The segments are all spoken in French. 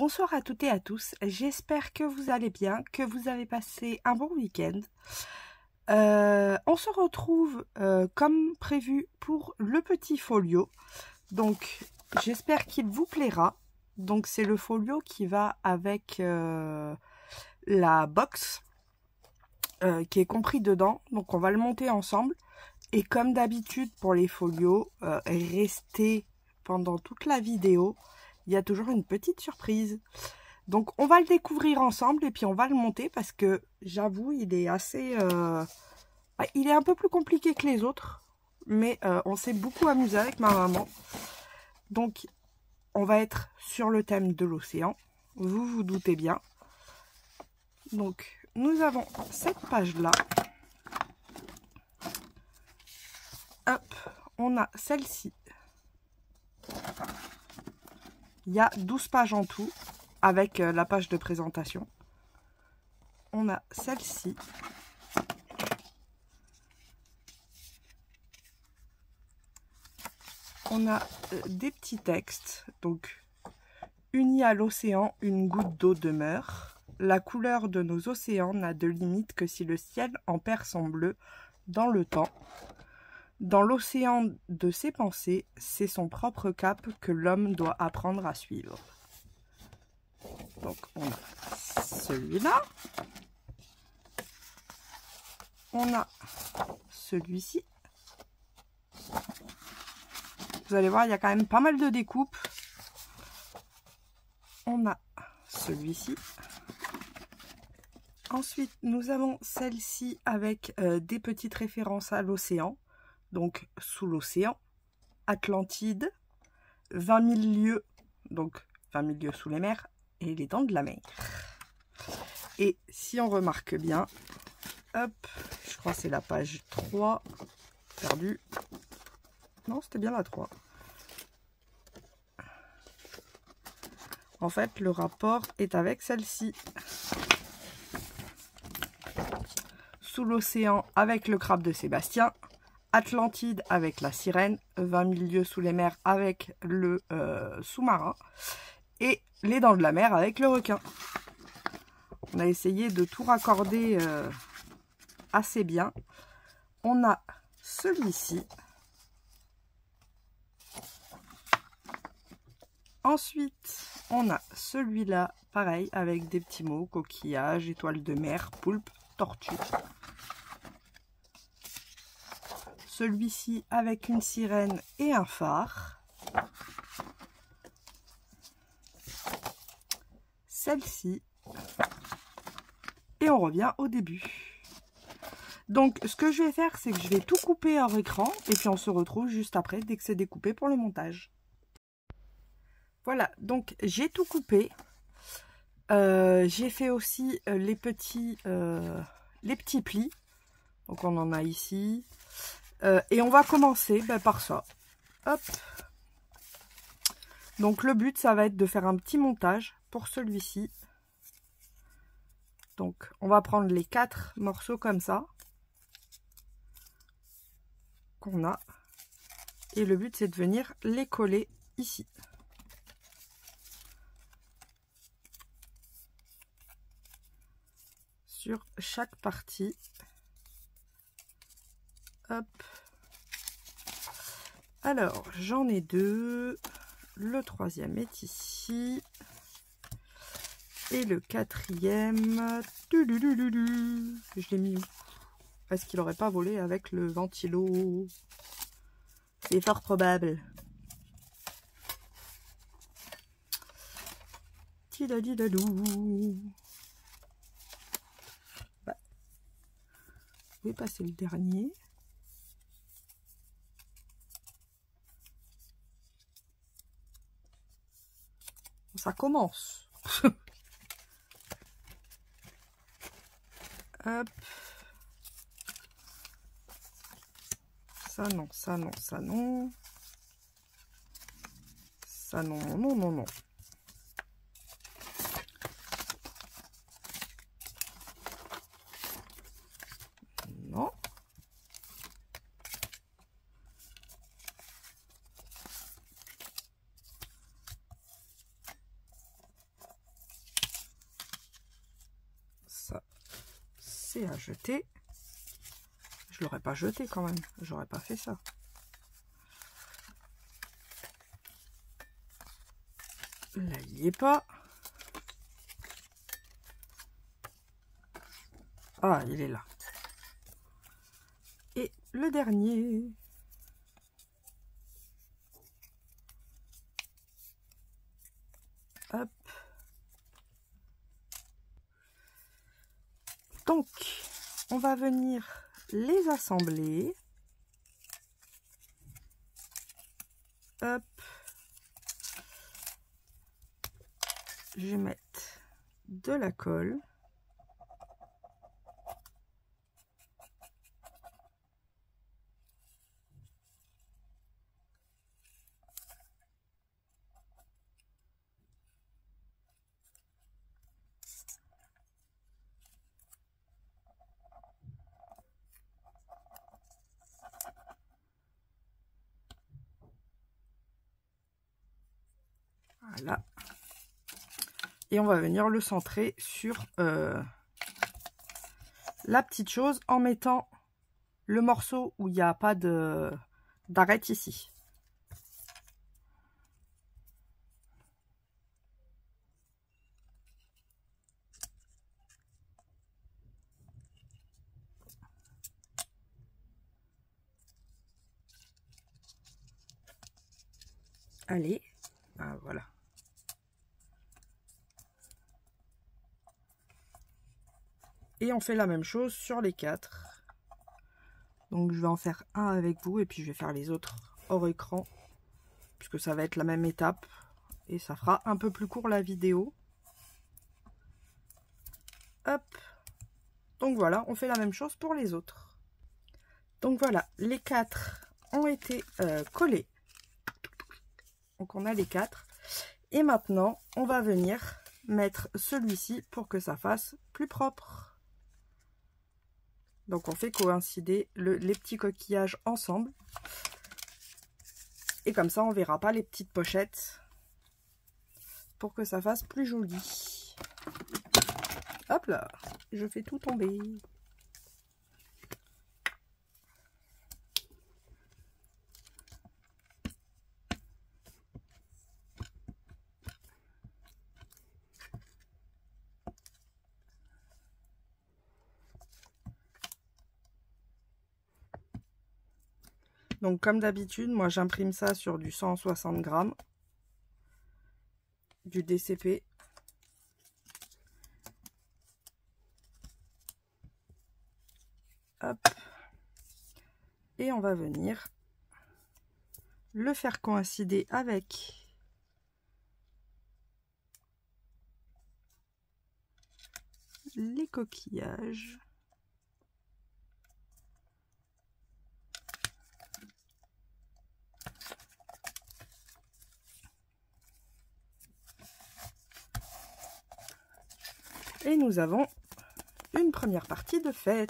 Bonsoir à toutes et à tous, j'espère que vous allez bien, que vous avez passé un bon week-end. On se retrouve comme prévu pour le petit folio, donc j'espère qu'il vous plaira. Donc c'est le folio qui va avec la box qui est compris dedans, donc on va le monter ensemble. Et comme d'habitude pour les folios, restez pendant toute la vidéo. Il y a toujours une petite surprise. Donc on va le découvrir ensemble et puis on va le monter parce que j'avoue il est assez... il est un peu plus compliqué que les autres. Mais on s'est beaucoup amusé avec ma maman. Donc on va être sur le thème de l'océan. Vous vous doutez bien. Donc nous avons cette page là. Hop, on a celle-ci. Il y a 12 pages en tout, avec la page de présentation. On a celle-ci. On a des petits textes. Donc, unis à l'océan, une goutte d'eau demeure. La couleur de nos océans n'a de limite que si le ciel en perd son bleu dans le temps. Dans l'océan de ses pensées, c'est son propre cap que l'homme doit apprendre à suivre. Donc on a celui-là. On a celui-ci. Vous allez voir, il y a quand même pas mal de découpes. On a celui-ci. Ensuite, nous avons celle-ci avec des petites références à l'océan. Donc, sous l'océan, Atlantide, 20 000 lieues, donc 20 000 lieues sous les mers, et les dents de la mer. Et si on remarque bien, hop, je crois que c'est la page 3, perdue. Non, c'était bien la 3. En fait, le rapport est avec celle-ci. Sous l'océan avec le crabe de Sébastien. Atlantide avec la sirène, 20 000 lieues sous les mers avec le sous-marin et les dents de la mer avec le requin. On a essayé de tout raccorder assez bien. On a celui-ci. Ensuite, on a celui-là, pareil, avec des petits mots, coquillage, étoile de mer, poulpe, tortue. Celui-ci avec une sirène et un phare. Celle-ci. Et on revient au début. Donc, ce que je vais faire, c'est que je vais tout couper hors écran. Et puis, on se retrouve juste après, dès que c'est découpé pour le montage. Voilà, donc j'ai tout coupé. J'ai fait aussi les petits plis. Donc, on en a ici. Et on va commencer par ça. Hop. Donc le but, ça va être de faire un petit montage pour celui-ci. Donc on va prendre les 4 morceaux comme ça. Qu'on a. Et le but, c'est de venir les coller ici. Sur chaque partie. Hop. Alors, j'en ai 2. Le 3e est ici. Et le 4e... Je l'ai mis où? Est-ce qu'il n'aurait pas volé avec le ventilo? C'est fort probable. Tidadidadou. Bah. Où est passé le dernier? Ça commence. Hop. Ça non, ça non, ça non. Ça non, non, non, non. Non. c'est à jeter. Je l'aurais pas jeté quand même, j'aurais pas fait ça. Là, il n'y est pas. Ah, il est là. Et le dernier. Hop. Donc, on va venir les assembler. Hop. Je vais mettre de la colle. Voilà. Et on va venir le centrer sur la petite chose en mettant le morceau où il n'y a pas d'arête ici. Allez, ah, voilà. Et on fait la même chose sur les 4. Donc je vais en faire un avec vous et puis je vais faire les autres hors écran. Puisque ça va être la même étape. Et ça fera un peu plus court la vidéo. Hop. Donc voilà, on fait la même chose pour les autres. Donc voilà, les 4 ont été collés. Donc on a les 4. Et maintenant, on va venir mettre celui-ci pour que ça fasse plus propre. Donc on fait coïncider les petits coquillages ensemble. Et comme ça, on verra pas les petites pochettes pour que ça fasse plus joli. Hop là, je fais tout tomber. Donc comme d'habitude, moi j'imprime ça sur du 160 grammes, du DCP. Hop. Et on va venir le faire coïncider avec les coquillages. Et nous avons une première partie de faite.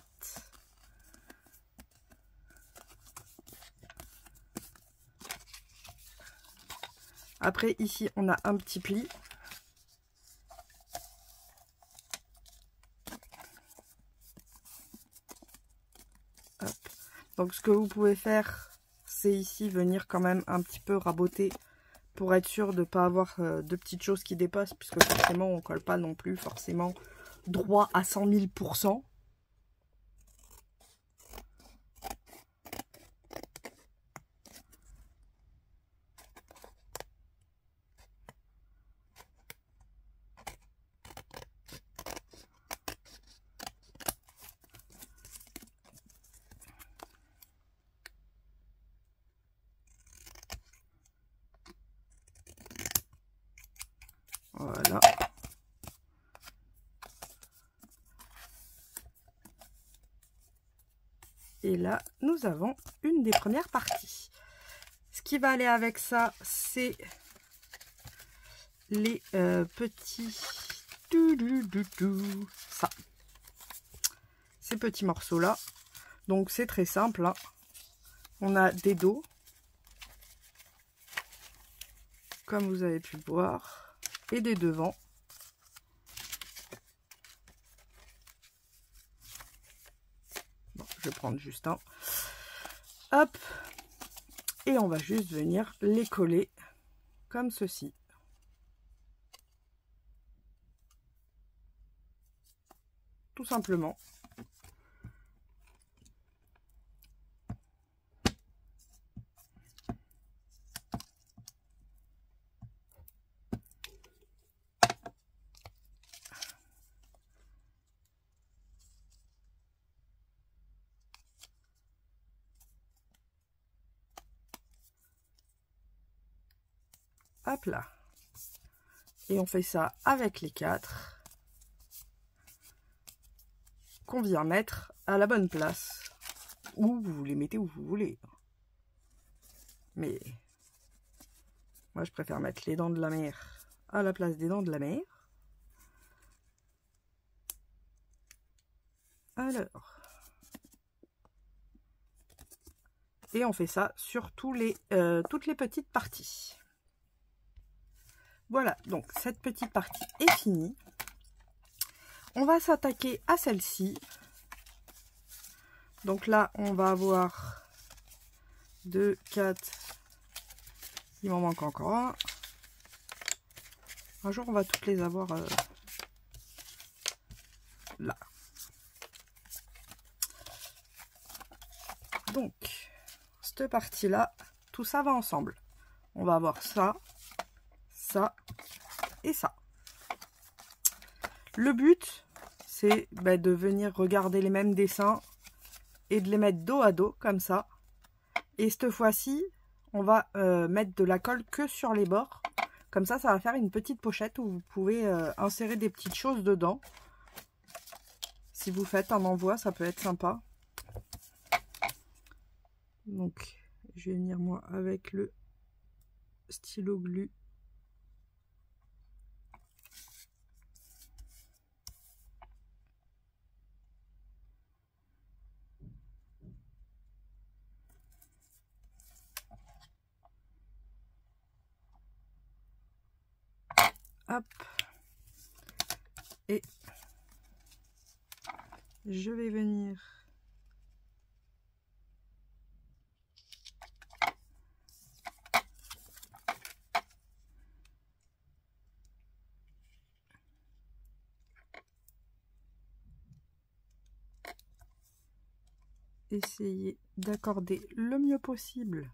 Après, ici, on a un petit pli. Hop. Donc, ce que vous pouvez faire, c'est ici venir quand même un petit peu raboter pour être sûr de ne pas avoir de petites choses qui dépassent, puisque forcément, on ne colle pas non plus forcément droit à 100 000%. Voilà. Et là, nous avons une des premières parties. Ce qui va aller avec ça, c'est les petits... Ça. Ces petits morceaux-là. Donc, c'est très simple. Hein. On a des dos. Comme vous avez pu le voir. Et des devants. je vais prendre juste un. Hop. Et on va juste venir les coller comme ceci. Tout simplement. Hop là. Et on fait ça avec les 4 qu'on vient mettre à la bonne place. Ou vous les mettez où vous voulez. Mais moi je préfère mettre les dents de la mer à la place des dents de la mer. Alors. Et on fait ça sur toutes les petites parties. Voilà, donc cette petite partie est finie. On va s'attaquer à celle-ci. Donc là, on va avoir 2, 4. Il m'en manque encore un. Un jour, on va toutes les avoir là. Donc, cette partie-là, tout ça va ensemble. On va avoir ça, ça et ça. Le but, c'est de venir regarder les mêmes dessins et de les mettre dos à dos, comme ça. Et cette fois-ci, on va mettre de la colle que sur les bords. Comme ça, ça va faire une petite pochette où vous pouvez insérer des petites choses dedans. Si vous faites un envoi, ça peut être sympa. Donc, je vais venir moi avec le stylo glu. Hop. Et je vais venir essayer d'accorder le mieux possible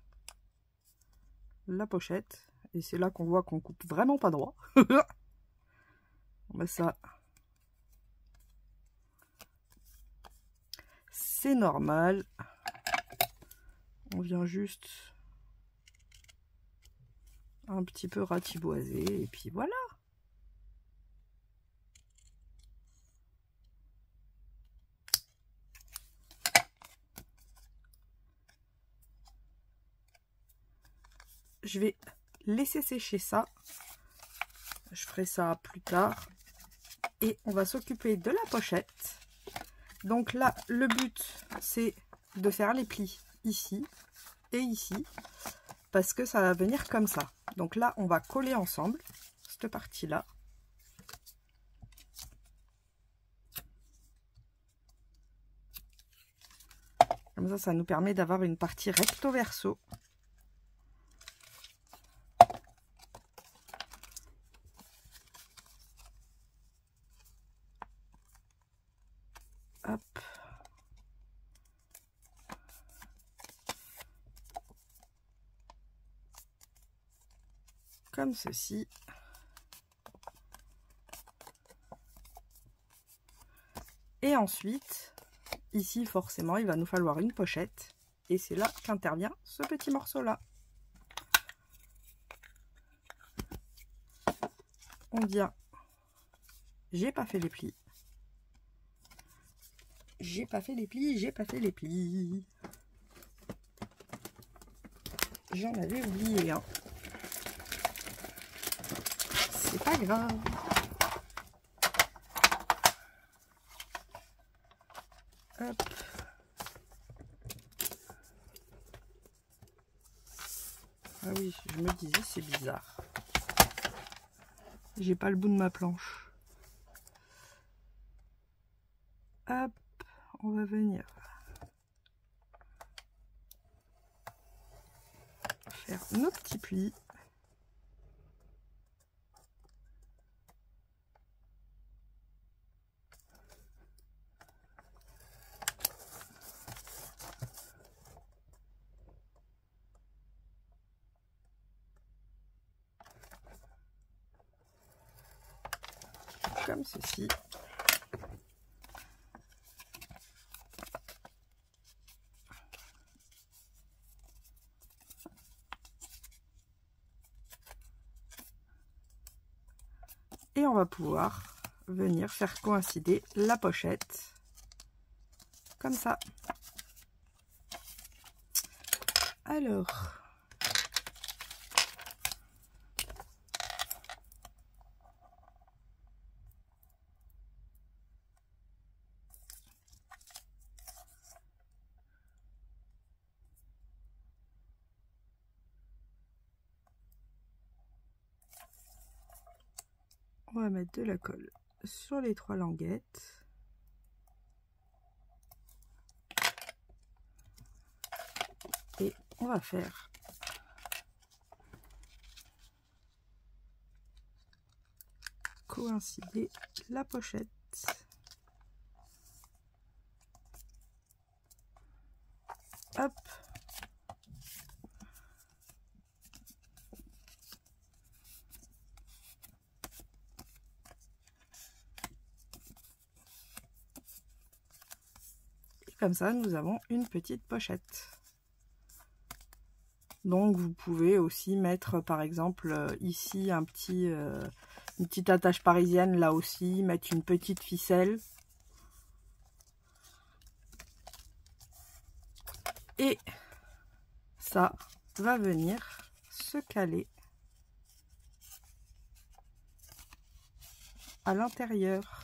la pochette. Et c'est là qu'on voit qu'on coupe vraiment pas droit. Ça, c'est normal. On vient juste un petit peu ratiboiser et puis voilà. Je vais laisser sécher ça. Je ferai ça plus tard. Et on va s'occuper de la pochette. Donc là, le but, c'est de faire les plis ici et ici. Parce que ça va venir comme ça. Donc là, on va coller ensemble cette partie-là. Comme ça, ça nous permet d'avoir une partie recto verso. Hop. Comme ceci. Et ensuite, ici, forcément, il va nous falloir une pochette. Et c'est là qu'intervient ce petit morceau-là. On vient. J'ai pas fait les plis. J'ai pas fait les plis, j'ai pas fait les plis. J'en avais oublié un. C'est pas grave. Hop. Ah oui, je me disais, c'est bizarre. J'ai pas le bout de ma planche. Hop, on va venir faire nos petits plis. Comme ceci. Et on va pouvoir venir faire coïncider la pochette comme ça. Alors, on va mettre de la colle sur les 3 languettes. Et on va faire coïncider la pochette. Hop. Et comme ça, nous avons une petite pochette. Donc vous pouvez aussi mettre par exemple ici un petit, une petite attache parisienne, là aussi, mettre une petite ficelle. Et ça va venir se caler à l'intérieur.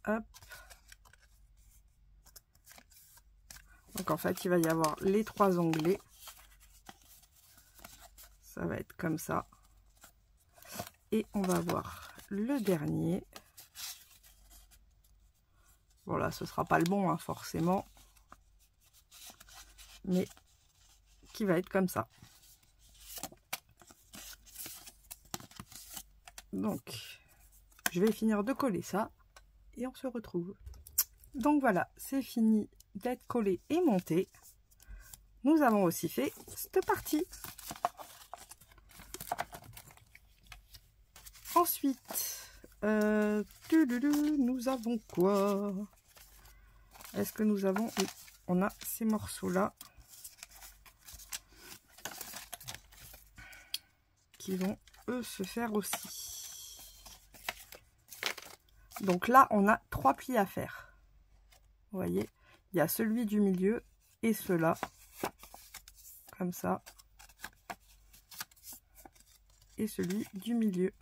Hop. Donc en fait, il va y avoir les 3 onglets. Ça va être comme ça. Et on va voir le dernier. Bon là, ce sera pas le bon, hein, forcément. Mais qui va être comme ça. Donc, je vais finir de coller ça. Et on se retrouve. Donc voilà, c'est fini d'être collé et monté. Nous avons aussi fait cette partie. Ensuite, nous avons quoi? Est-ce que nous avons... Oui, on a ces morceaux-là qui vont, eux, se faire aussi. Donc là, on a 3 plis à faire. Vous voyez, il y a celui du milieu et ceux-là, comme ça. Et celui du milieu.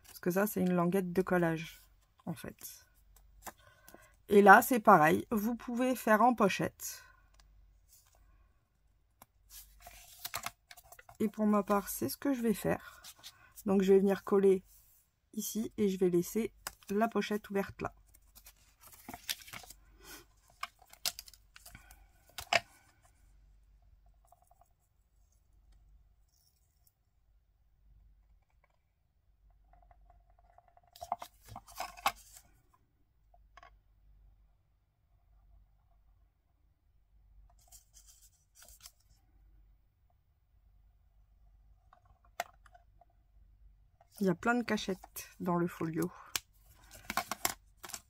Parce que ça, c'est une languette de collage, en fait. Et là, c'est pareil. Vous pouvez faire en pochette. Et pour ma part, c'est ce que je vais faire. Donc, je vais venir coller ici et je vais laisser la pochette ouverte là. Il y a plein de cachettes dans le folio.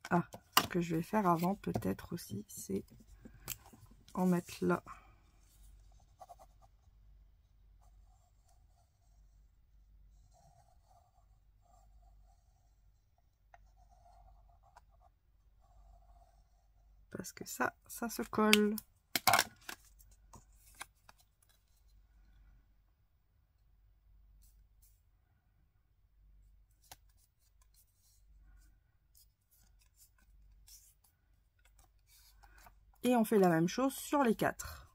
Ah, ce que je vais faire avant peut-être aussi, c'est en mettre là. Parce que ça se colle. Et on fait la même chose sur les 4.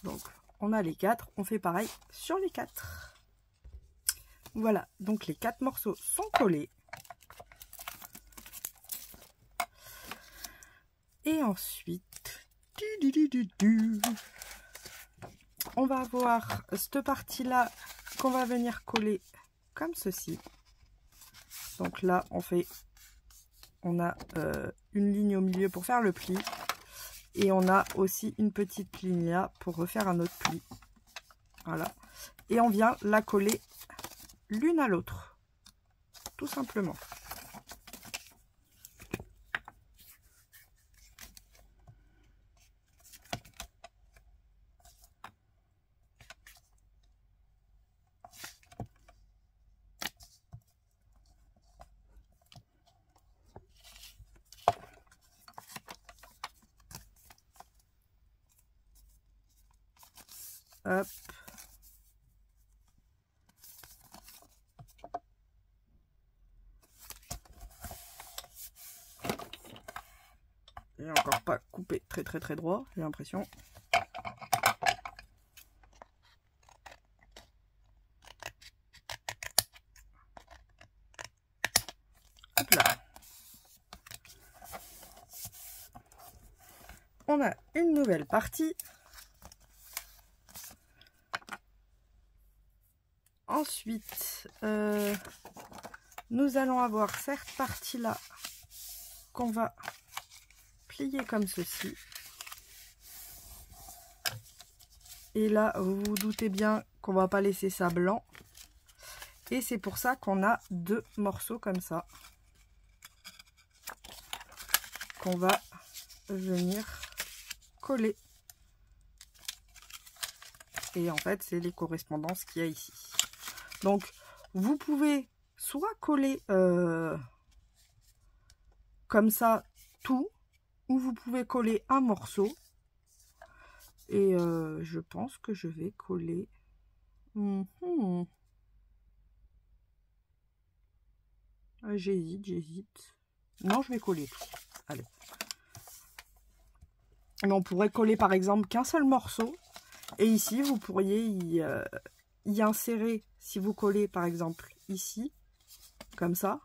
Donc, on a les 4, on fait pareil sur les 4. Voilà, donc les 4 morceaux sont collés. Et ensuite, on va avoir cette partie-là qu'on va venir coller comme ceci. Donc là, on a une ligne au milieu pour faire le pli. Et on a aussi une petite ligne là pour refaire un autre pli. Voilà. Et on vient la coller l'une à l'autre. Tout simplement. Hop. Et encore pas coupé très droit, j'ai l'impression. Hop là. On a une nouvelle partie. Ensuite, nous allons avoir cette partie-là qu'on va plier comme ceci. Et là, vous vous doutez bien qu'on va pas laisser ça blanc. Et c'est pour ça qu'on a deux morceaux comme ça. Qu'on va venir coller. Et en fait, c'est les correspondances qu'il y a ici. Donc, vous pouvez soit coller comme ça tout, ou vous pouvez coller un morceau. Et je pense que je vais coller. J'hésite. Non, je vais coller tout. Allez. Mais on pourrait coller par exemple qu'un seul morceau. Et ici, vous pourriez y insérer, si vous collez par exemple ici, comme ça.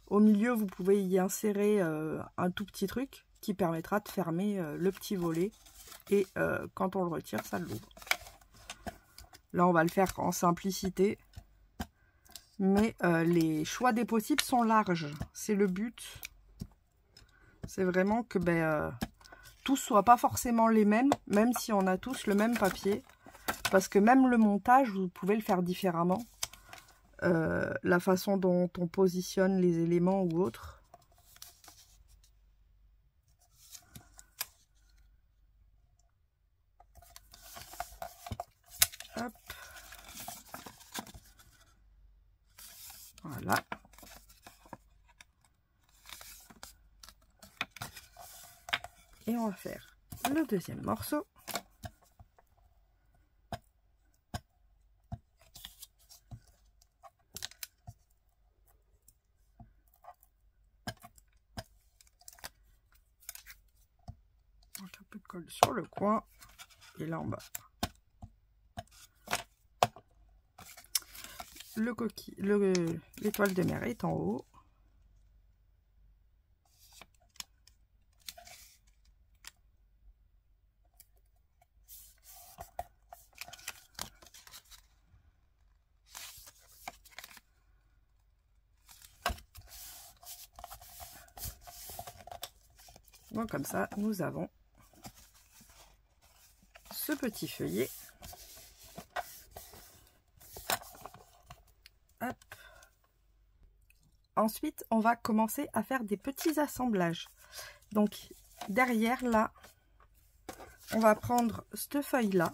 Au milieu, vous pouvez y insérer un tout petit truc qui permettra de fermer le petit volet. Et quand on le retire, ça l'ouvre. Là, on va le faire en simplicité. Mais les choix des possibles sont larges. C'est le but. C'est vraiment que tous ne soient pas forcément les mêmes, même si on a tous le même papier. Parce que même le montage, vous pouvez le faire différemment. La façon dont on positionne les éléments ou autres. Hop. Voilà. Et on va faire le deuxième morceau. Donc un peu de colle sur le coin et là en bas. L'étoile de mer est en haut. Donc comme ça, nous avons ce petit feuillet. Hop. Ensuite, on va commencer à faire des petits assemblages. Donc derrière là, on va prendre cette feuille là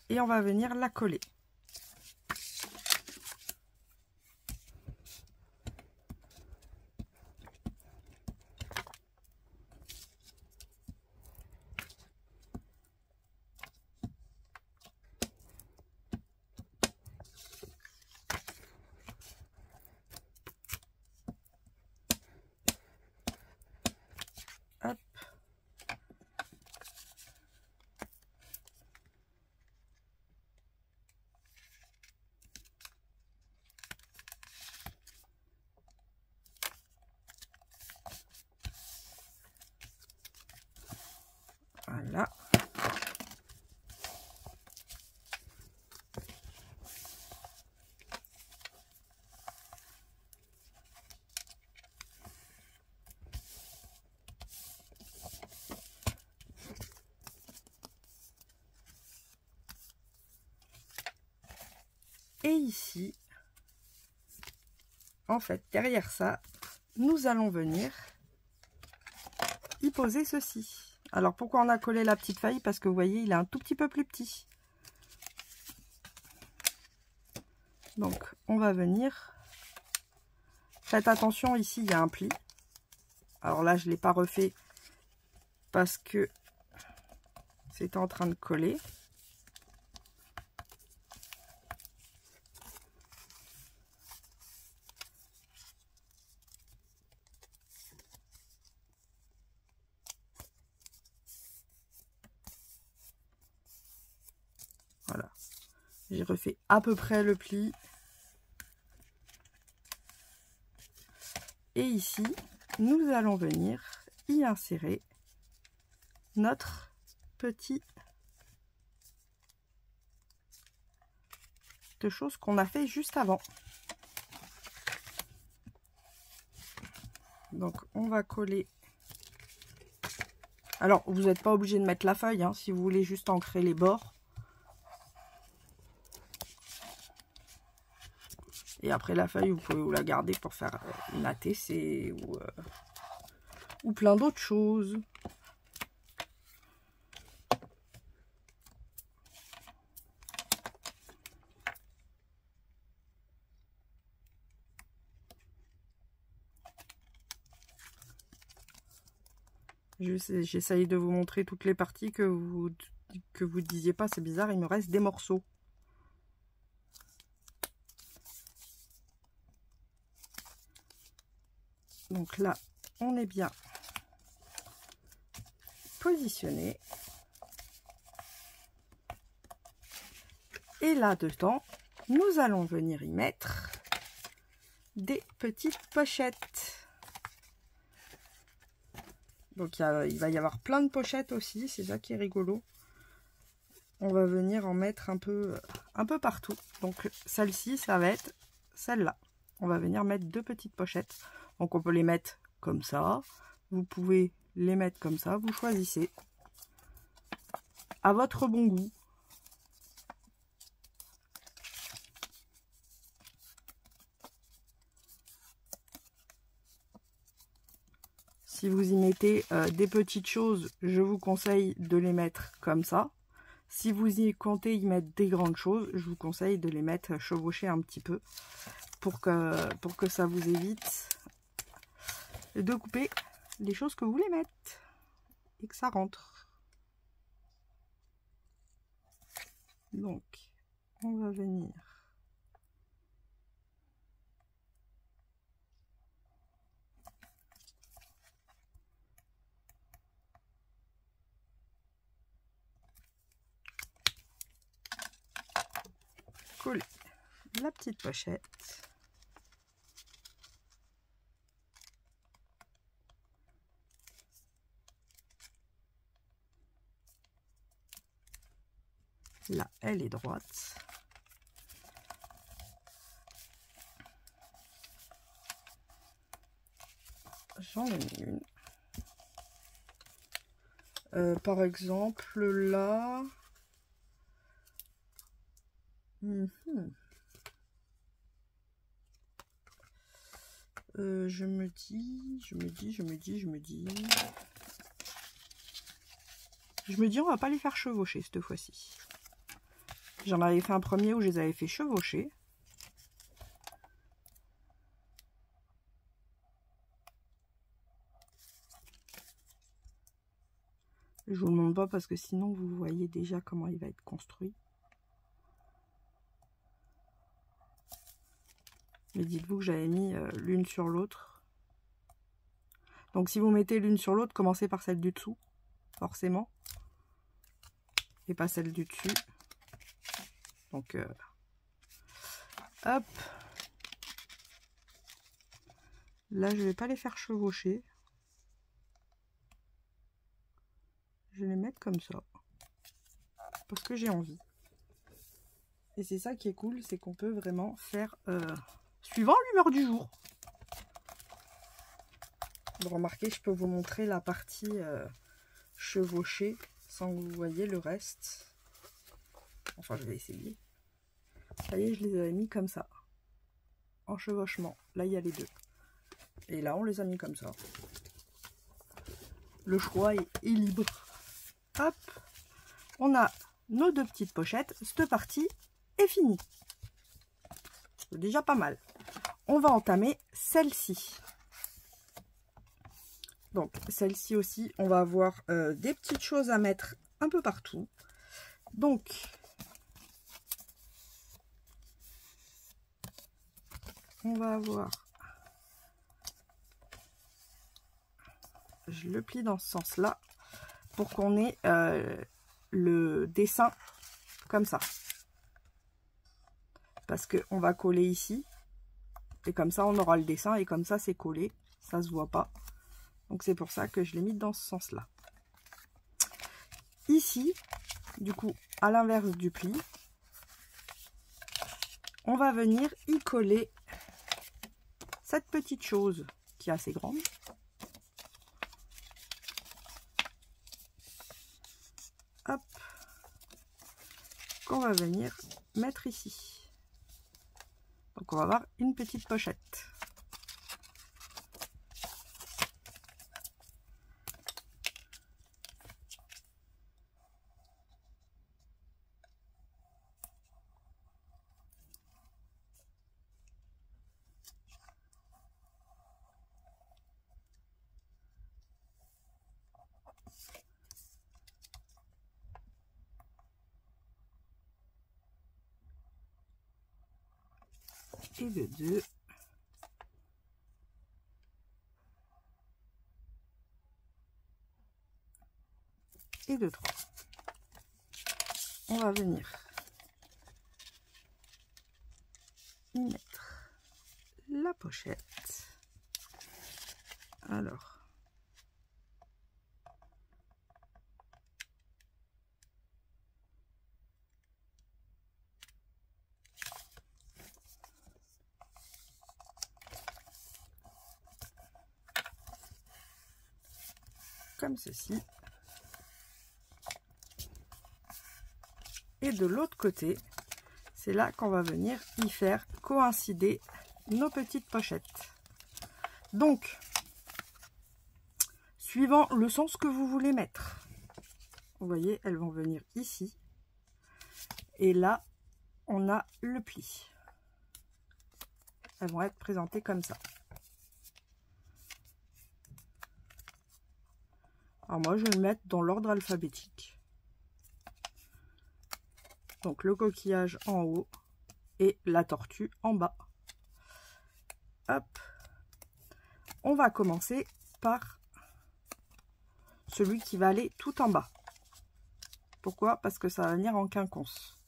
et on va venir la coller. Hop. Et ici, en fait, derrière ça, nous allons venir y poser ceci. Alors, pourquoi on a collé la petite faille? Parce que vous voyez, il est un tout petit peu plus petit. Donc, on va venir. Faites attention, ici, il y a un pli. Alors là, je ne l'ai pas refait parce que c'était en train de coller. Voilà. J'ai refait à peu près le pli. Et ici, nous allons venir y insérer notre petit chose qu'on a fait juste avant. Donc, on va coller. Alors, vous n'êtes pas obligé de mettre la feuille, hein, si vous voulez juste ancrer les bords. Et après la feuille, vous pouvez vous la garder pour faire une ATC ou plein d'autres choses. J'essaye de vous montrer toutes les parties que vous disiez pas, c'est bizarre, il me reste des morceaux. Donc là, on est bien positionné. Et là-dedans, nous allons venir y mettre des petites pochettes. Donc il va y avoir plein de pochettes aussi, c'est ça qui est rigolo. On va venir en mettre un peu partout. Donc celle-ci, ça va être celle-là. On va venir mettre deux petites pochettes. Donc on peut les mettre comme ça. Vous pouvez les mettre comme ça. Vous choisissez à votre bon goût. Si vous y mettez des petites choses, je vous conseille de les mettre comme ça. Si vous y comptez y mettre des grandes choses, je vous conseille de les mettre chevauchées un petit peu pour que ça vous évite de couper les choses que vous voulez mettre et que ça rentre. Donc, on va venir coller la petite pochette. Là, elle est droite. J'en ai mis une. Par exemple, là... je me dis, on va pas les faire chevaucher cette fois-ci. J'en avais fait un premier où je les avais fait chevaucher. Je vous le montre pas parce que sinon vous voyez déjà comment il va être construit. Mais dites-vous que j'avais mis l'une sur l'autre. Donc si vous mettez l'une sur l'autre, commencez par celle du dessous, forcément. Et pas celle du dessus. Donc, hop. Là, je vais pas les faire chevaucher. Je vais les mettre comme ça. Parce que j'ai envie. Et c'est ça qui est cool, c'est qu'on peut vraiment faire suivant l'humeur du jour. Vous remarquez, je peux vous montrer la partie chevauchée sans que vous voyez le reste. Enfin, je vais essayer. Ça y est, je les avais mis comme ça. En chevauchement. Là, il y a les deux. Et là, on les a mis comme ça. Le choix est libre. Hop. On a nos deux petites pochettes. Cette partie est finie. C'est déjà pas mal. On va entamer celle-ci. Donc, celle-ci aussi, on va avoir des petites choses à mettre un peu partout. Donc, on va avoir... Je le plie dans ce sens-là pour qu'on ait le dessin comme ça. Parce qu'on va coller ici. Et comme ça, on aura le dessin. Et comme ça, c'est collé. Ça ne se voit pas. Donc, c'est pour ça que je l'ai mis dans ce sens-là. Ici, du coup, à l'inverse du pli, on va venir y coller cette petite chose qui est assez grande. Hop. Qu'on va venir mettre ici. Donc, on va avoir une petite pochette. Et de 2. Et de 3. On va venir y mettre la pochette. Alors, comme ceci. Et de l'autre côté, c'est là qu'on va venir y faire coïncider nos petites pochettes. Donc, suivant le sens que vous voulez mettre, vous voyez, elles vont venir ici. Et là, on a le pli. Elles vont être présentées comme ça. Alors moi, je vais le mettre dans l'ordre alphabétique. Donc le coquillage en haut et la tortue en bas. Hop. On va commencer par celui qui va aller tout en bas. Pourquoi? Parce que ça va venir en quinconce.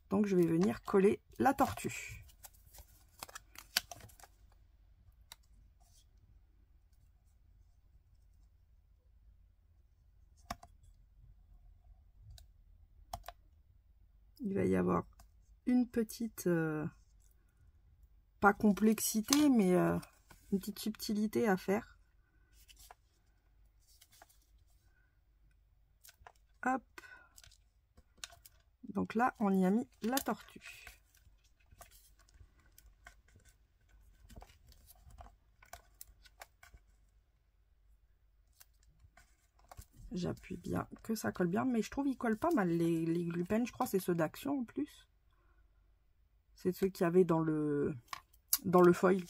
Donc je vais venir coller la tortue. Il va y avoir une petite, pas complexité, mais une petite subtilité à faire. Hop. Donc là, on y a mis la tortue. J'appuie bien, que ça colle bien, mais je trouve qu'ils collent pas mal. Les glue pens, je crois c'est ceux d'Action en plus. C'est ceux qu'il y avait dans le foil.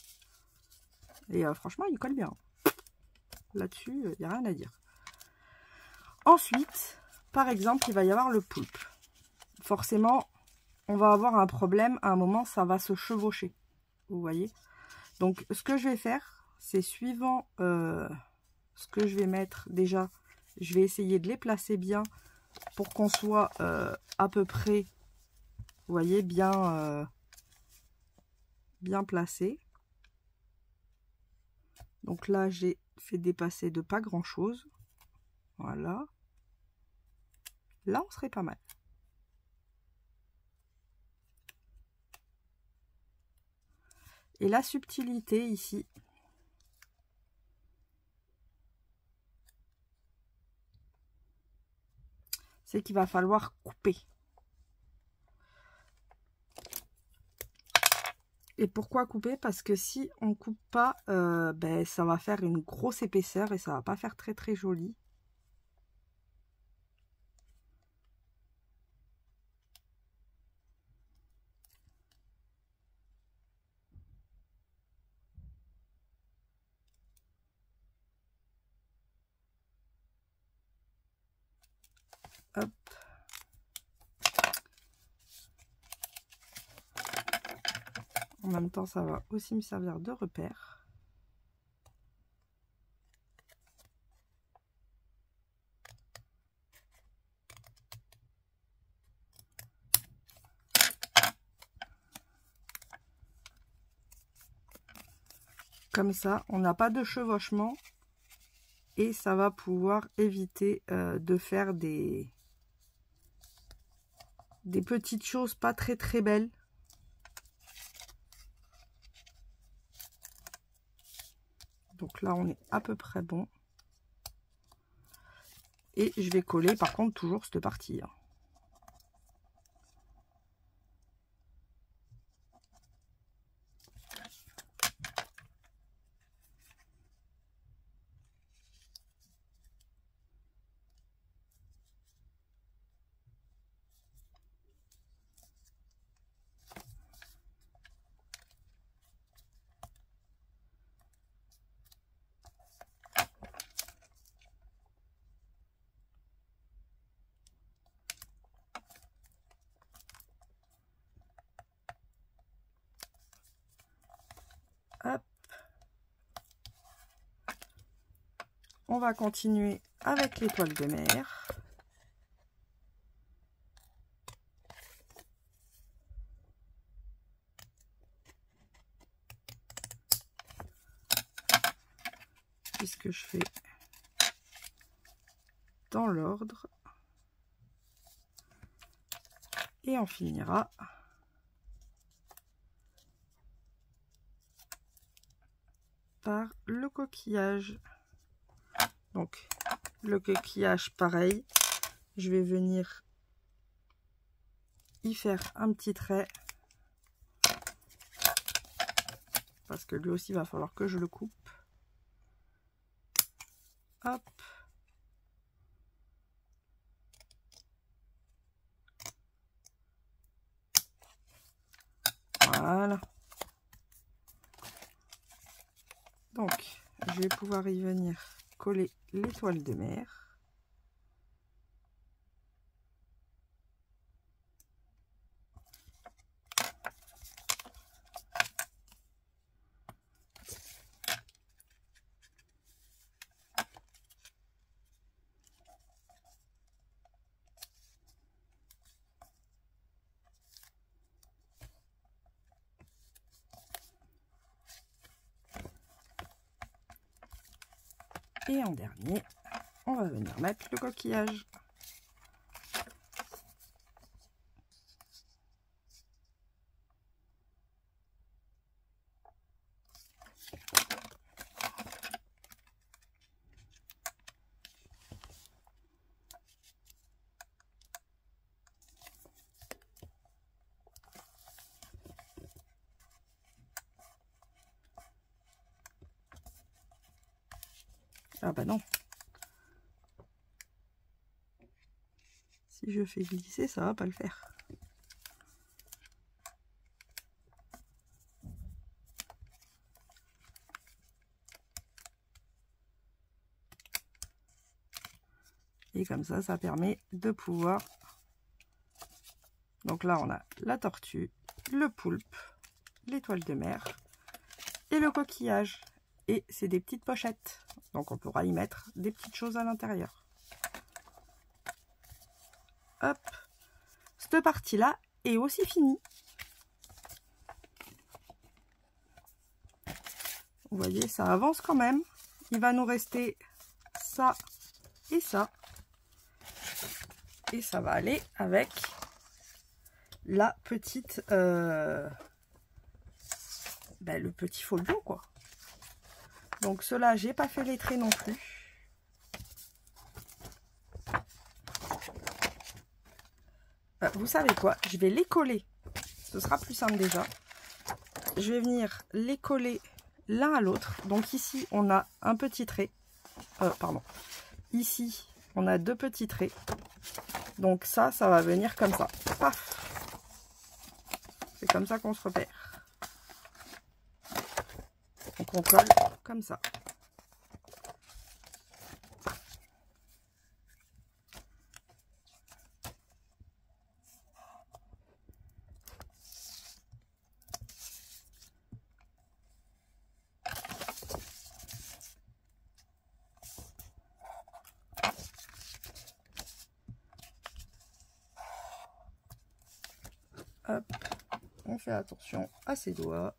Et franchement, ils collent bien. Là-dessus, il n'y a rien à dire. Ensuite, par exemple, il va y avoir le poulpe. Forcément, on va avoir un problème. À un moment, ça va se chevaucher. Vous voyez? Donc, ce que je vais faire, c'est suivant ce que je vais mettre déjà, je vais essayer de les placer bien pour qu'on soit à peu près, vous voyez, bien placé. Donc là, j'ai fait dépasser de pas grand chose. Voilà. Là, on serait pas mal. Et la subtilité ici, c'est qu'il va falloir couper. Et pourquoi couper? Parce que si on coupe pas, ben, ça va faire une grosse épaisseur et ça va pas faire très très joli. Hop. En même temps, ça va aussi me servir de repère. Comme ça, on n'a pas de chevauchement et ça va pouvoir éviter de faire des petites choses pas très très belles. Donc là, on est à peu près bon. Et je vais coller par contre toujours cette partie. Hop. On va continuer avec l'étoile de mer. Puisque je fais dans l'ordre. Et on finira par le coquillage. Donc le coquillage pareil, je vais venir y faire un petit trait parce que lui aussi il va falloir que je le coupe. Hop. Voilà. Donc je vais pouvoir y venir coller l'étoile de mer. Et en dernier, on va venir mettre le coquillage. Ah bah non. Si je fais glisser, ça va pas le faire. Et comme ça permet de pouvoir... Donc là, on a la tortue, le poulpe, l'étoile de mer et le coquillage. Et c'est des petites pochettes. Donc on pourra y mettre des petites choses à l'intérieur. Hop. Cette partie-là est aussi finie. Vous voyez, ça avance quand même. Il va nous rester ça et ça. Et ça va aller avec la petite... le petit folio, quoi. Donc cela, j'ai pas fait les traits non plus. vous savez quoi, je vais les coller. Ce sera plus simple déjà. Je vais venir les coller l'un à l'autre. Donc ici, on a un petit trait. Pardon. Ici, on a 2 petits traits. Donc ça va venir comme ça. Paf! C'est comme ça qu'on se repère. Donc on colle comme ça. Hop, on fait attention à ses doigts.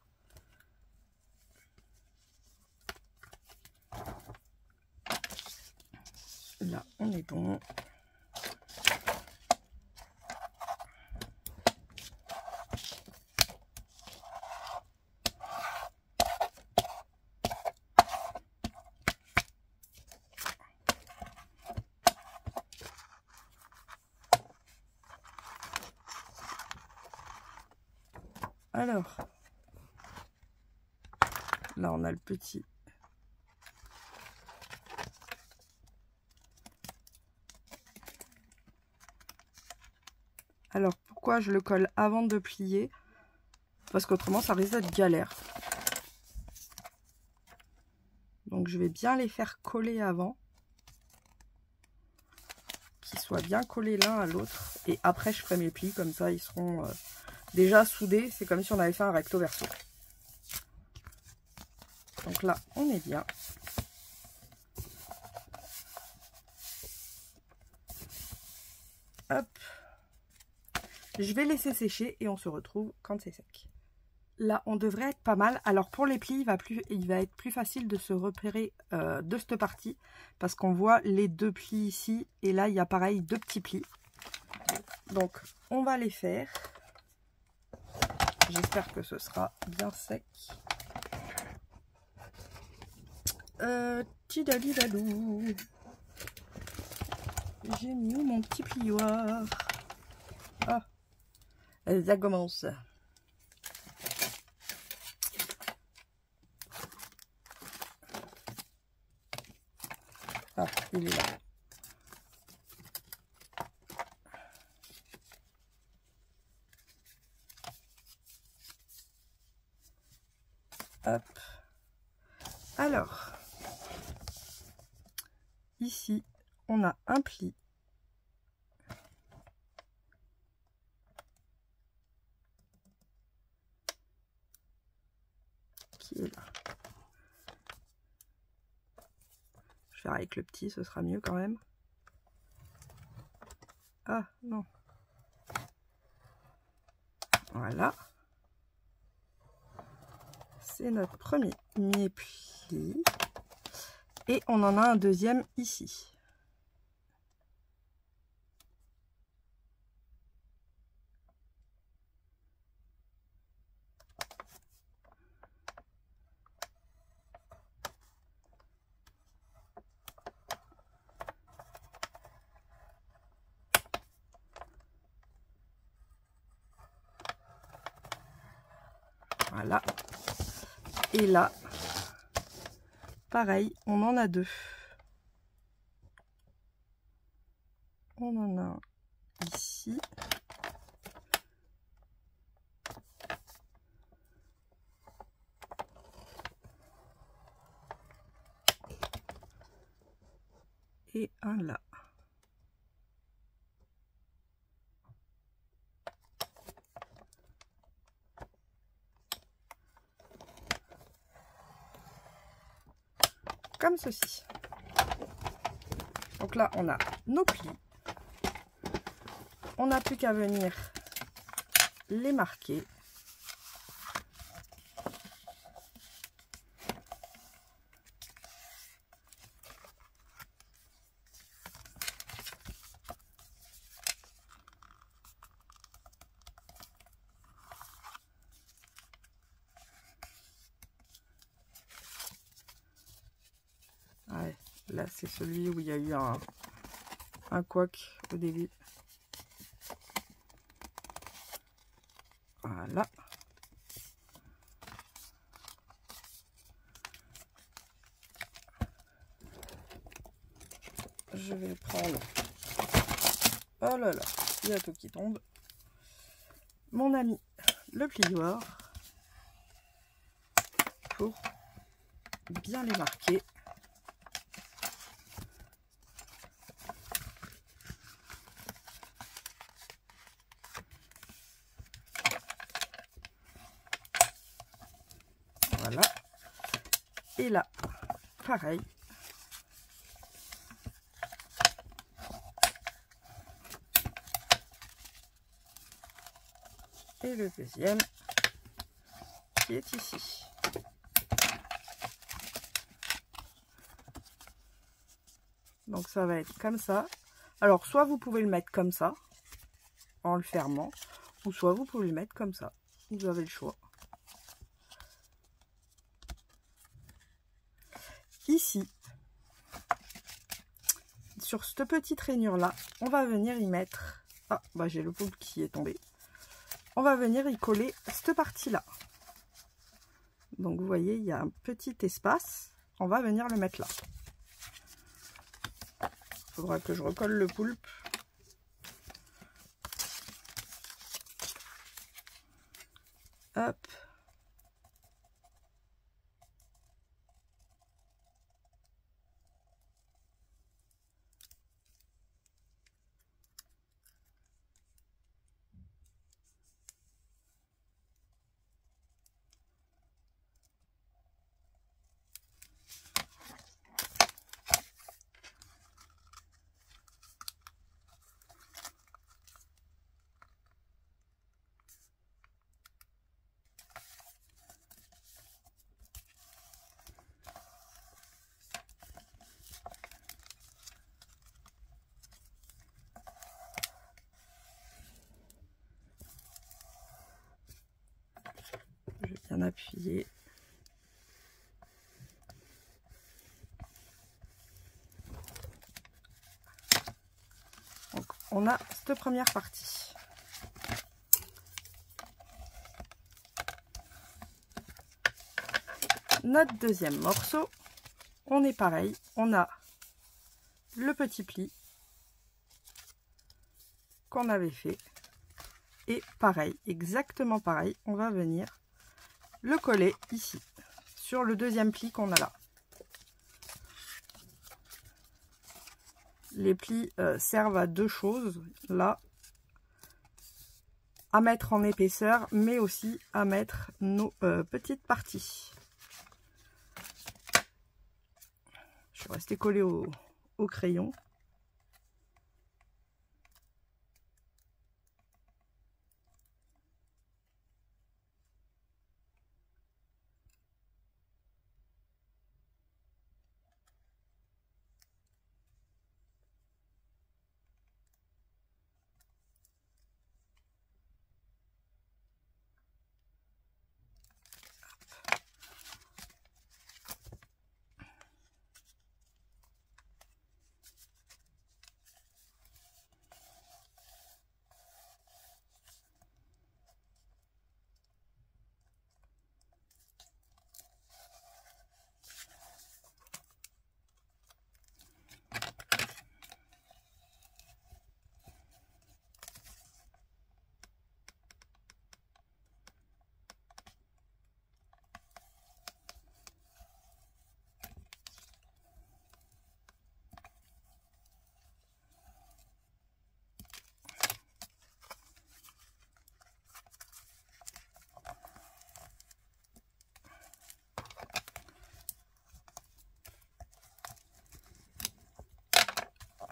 Là, on est bon. Alors, là, on a le petit. Alors, pourquoi je le colle avant de plier? Parce qu'autrement, ça risque d'être galère. Donc, je vais bien les faire coller avant. Qu'ils soient bien collés l'un à l'autre. Et après, je ferai mes plis. Comme ça, ils seront déjà soudés. C'est comme si on avait fait un recto verso. Donc là, on est bien. Hop. Je vais laisser sécher et on se retrouve quand c'est sec. Là, on devrait être pas mal. Alors pour les plis, il va être plus facile de se repérer de cette partie. Parce qu'on voit les 2 plis ici. Et là, il y a pareil 2 petits plis. Donc, on va les faire. J'espère que ce sera bien sec. Tidalidalou. J'ai mis où mon petit plioir? Ah, ça commence. Ah, il est là. Hop. Alors, ici, on a un pli. Qui est là. Je vais faire avec le petit, ce sera mieux quand même. Ah, non. Voilà. C'est notre premier pli. Et on en a un deuxième ici. Voilà. Et là, pareil, on en a 2. On en a un ici. Et un là. Comme ceci. Donc là, on a nos plis. On n'a plus qu'à venir les marquer. Ouais, là, c'est celui où il y a eu un couac au début. Voilà. Je vais prendre, oh là là, il y a tout qui tombe, mon ami le plioir pour bien les marquer. Voilà. Et là, pareil. Et le deuxième qui est ici. Donc ça va être comme ça. Alors soit vous pouvez le mettre comme ça, en le fermant, ou soit vous pouvez le mettre comme ça. Vous avez le choix. Ici, sur cette petite rainure là, on va venir y mettre... Ah, bah j'ai le poulpe qui est tombé. On va venir y coller cette partie-là. Donc vous voyez, il y a un petit espace. On va venir le mettre là. Il faudra que je recolle le poulpe. Hop. Je vais bien appuyer. Donc on a cette première partie. Notre deuxième morceau, on est pareil, on a le petit pli qu'on avait fait et pareil, exactement pareil, on va venir le coller ici sur le deuxième pli qu'on a là. Les plis servent à deux choses là, à mettre en épaisseur mais aussi à mettre nos petites parties. Je suis restée collée au crayon.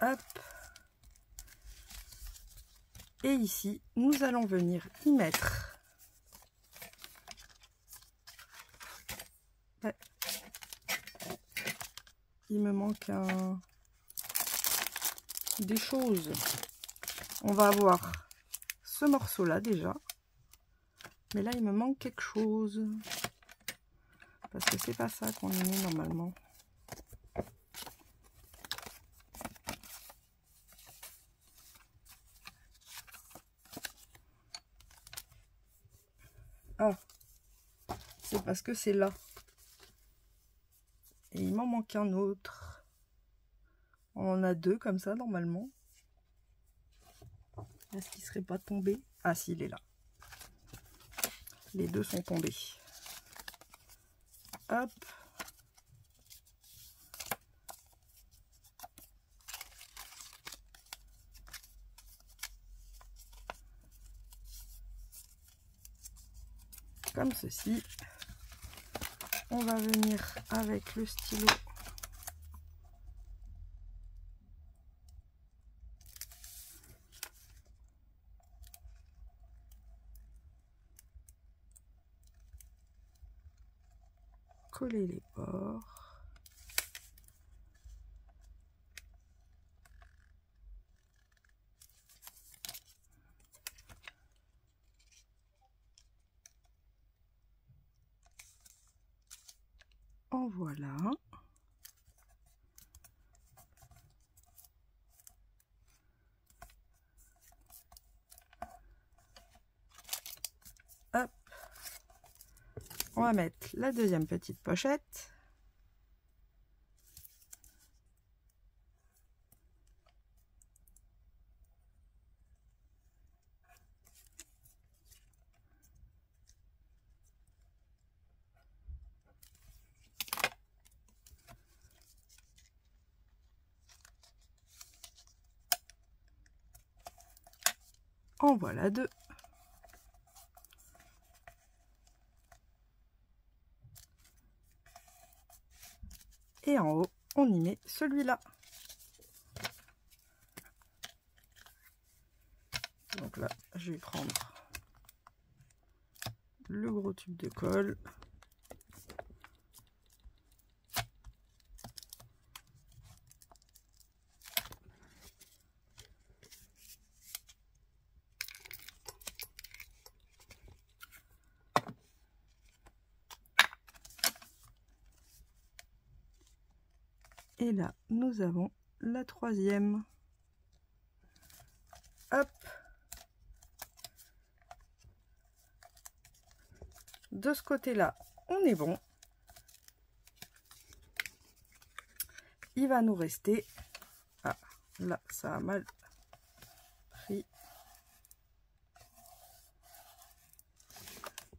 Hop. Et ici, nous allons venir y mettre il me manque des choses. On va avoir ce morceau là déjà, mais là il me manque quelque chose parce que c'est pas ça qu'on y met normalement. Ah, c'est parce que c'est là. Et il m'en manque un autre. On en a deux comme ça normalement. Est-ce qu'il ne serait pas tombé? Ah si, il est là. Les deux sont tombés. Hop. Comme ceci. On va venir avec le stylo. Coller les bords. En voilà. Hop. On va mettre la deuxième petite pochette. En voilà deux. Et en haut, on y met celui-là. Donc là, je vais prendre le gros tube de colle. Et là, nous avons la troisième. Hop. De ce côté-là, on est bon. Il va nous rester... Ah, là, ça a mal pris.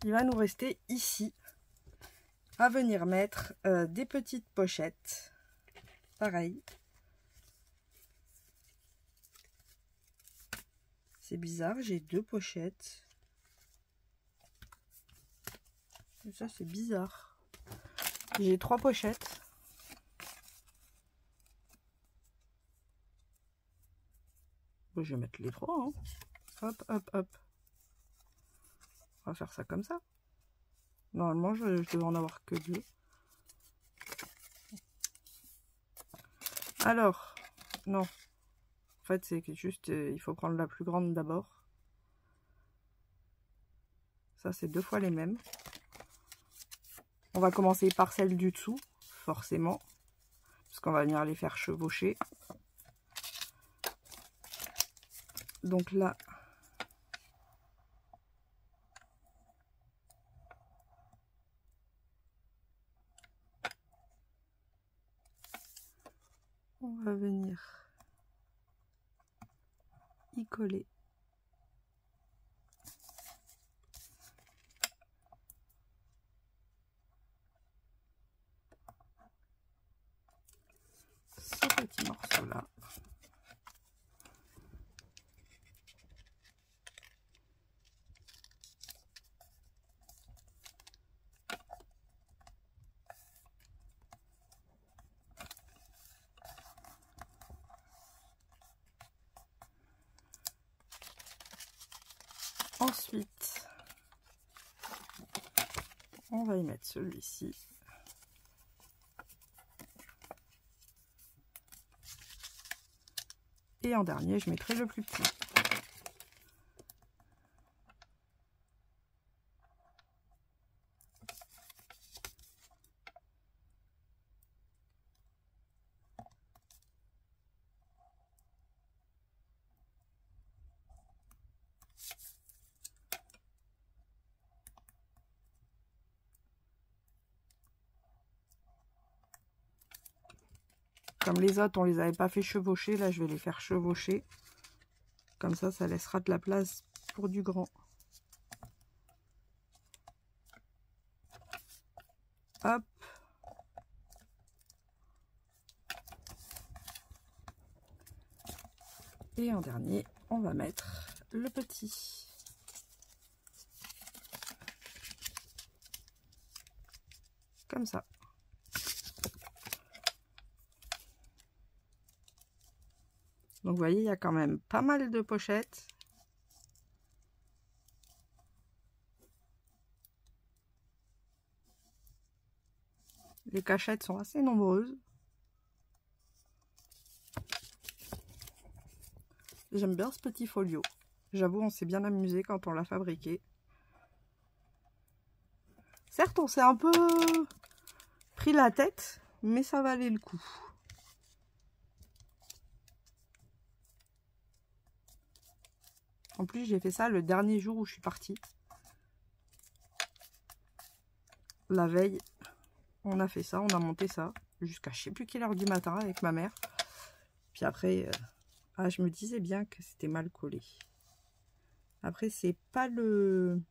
Il va nous rester ici à venir mettre des petites pochettes. Pareil. C'est bizarre, j'ai deux pochettes. Et ça, c'est bizarre. J'ai trois pochettes. Bon, je vais mettre les trois. Hein. Hop, hop, hop. On va faire ça comme ça. Normalement, je devais en avoir que deux. Alors, non. En fait, c'est que juste, il faut prendre la plus grande d'abord. Ça, c'est deux fois les mêmes. On va commencer par celle du dessous, forcément. Parce qu'on va venir les faire chevaucher. Donc là... on va venir y coller ce petit morceau là. Ensuite, on va y mettre celui-ci. Et en dernier, je mettrai le plus petit. Comme les autres, on les avait pas fait chevaucher. Là, je vais les faire chevaucher. Comme ça laissera de la place pour du grand. Hop. Et en dernier, on va mettre le petit. Comme ça. Donc vous voyez, il y a quand même pas mal de pochettes. Les cachettes sont assez nombreuses. J'aime bien ce petit folio. J'avoue, on s'est bien amusé quand on l'a fabriqué. Certes, on s'est un peu pris la tête, mais ça valait le coup. En plus, j'ai fait ça le dernier jour où je suis partie. La veille, on a fait ça, on a monté ça jusqu'à je sais plus quelle heure du matin avec ma mère. Puis après, je me disais bien que c'était mal collé. Après, c'est pas le...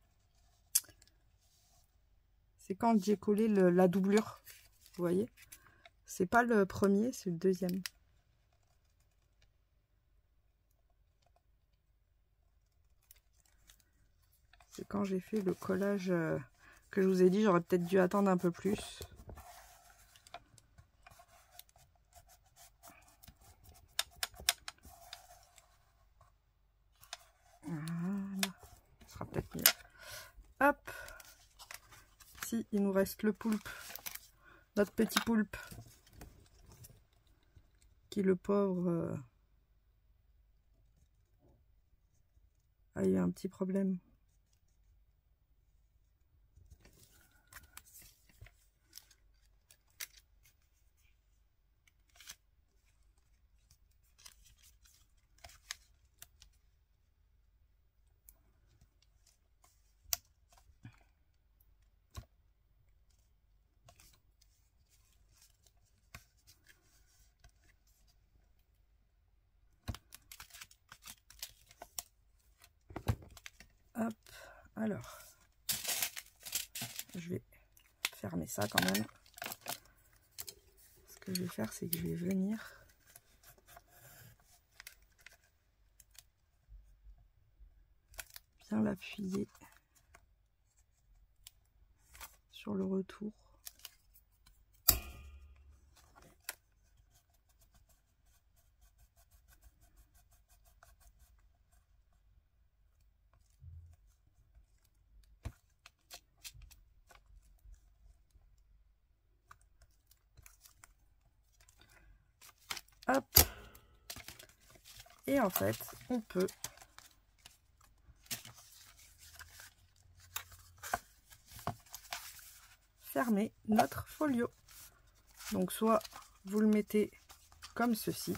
C'est quand j'ai collé la doublure, vous voyez. C'est pas le premier, c'est le deuxième. C'est quand j'ai fait le collage que je vous ai dit, j'aurais peut-être dû attendre un peu plus. Voilà, ce sera peut-être mieux. Hop. Si, il nous reste le poulpe, notre petit poulpe, qui le pauvre a eu un petit problème. Hop, alors, je vais fermer ça quand même. Ce que je vais faire, c'est que je vais venir bien l'appuyer sur le retour. Hop. Et en fait, on peut fermer notre folio. Donc soit vous le mettez comme ceci.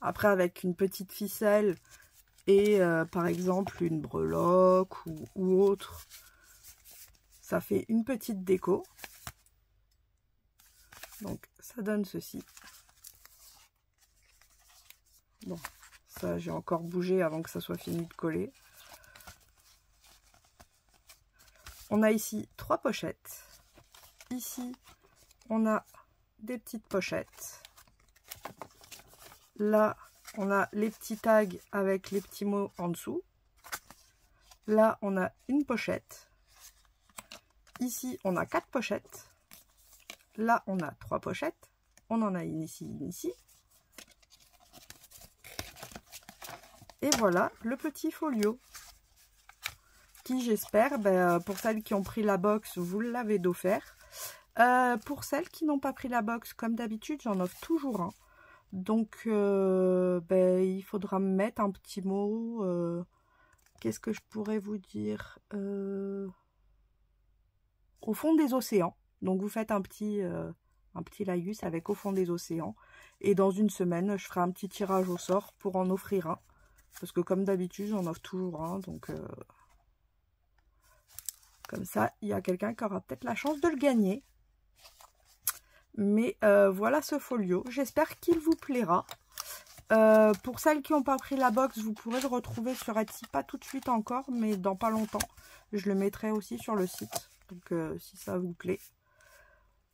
Après avec une petite ficelle et par exemple une breloque ou autre, ça fait une petite déco. Donc ça donne ceci. Bon, ça j'ai encore bougé avant que ça soit fini de coller. On a ici 3 pochettes. Ici, on a des petites pochettes. Là, on a les petits tags avec les petits mots en dessous. Là, on a une pochette. Ici, on a 4 pochettes. Là, on a 3 pochettes. On en a une ici, une ici. Et voilà le petit folio. Qui, j'espère, pour celles qui ont pris la box, vous l'avez d'offert. Pour celles qui n'ont pas pris la box, comme d'habitude, j'en offre toujours un. Donc, il faudra me mettre un petit mot. Qu'est-ce que je pourrais vous dire au fond des océans. Donc, vous faites un petit laïus avec au fond des océans. Et dans une semaine, je ferai un petit tirage au sort pour en offrir un. Parce que comme d'habitude, j'en offre toujours un. Donc, comme ça, il y a quelqu'un qui aura peut-être la chance de le gagner. Mais voilà ce folio. J'espère qu'il vous plaira. Pour celles qui n'ont pas pris la box, vous pourrez le retrouver sur Etsy. Pas tout de suite encore, mais dans pas longtemps. Je le mettrai aussi sur le site. Donc si ça vous plaît.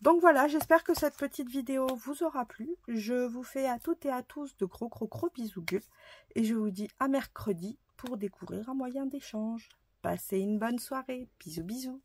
Donc voilà, j'espère que cette petite vidéo vous aura plu. Je vous fais à toutes et à tous de gros bisous bulles. Et je vous dis à mercredi pour découvrir un moyen d'échange. Passez une bonne soirée. Bisous bisous.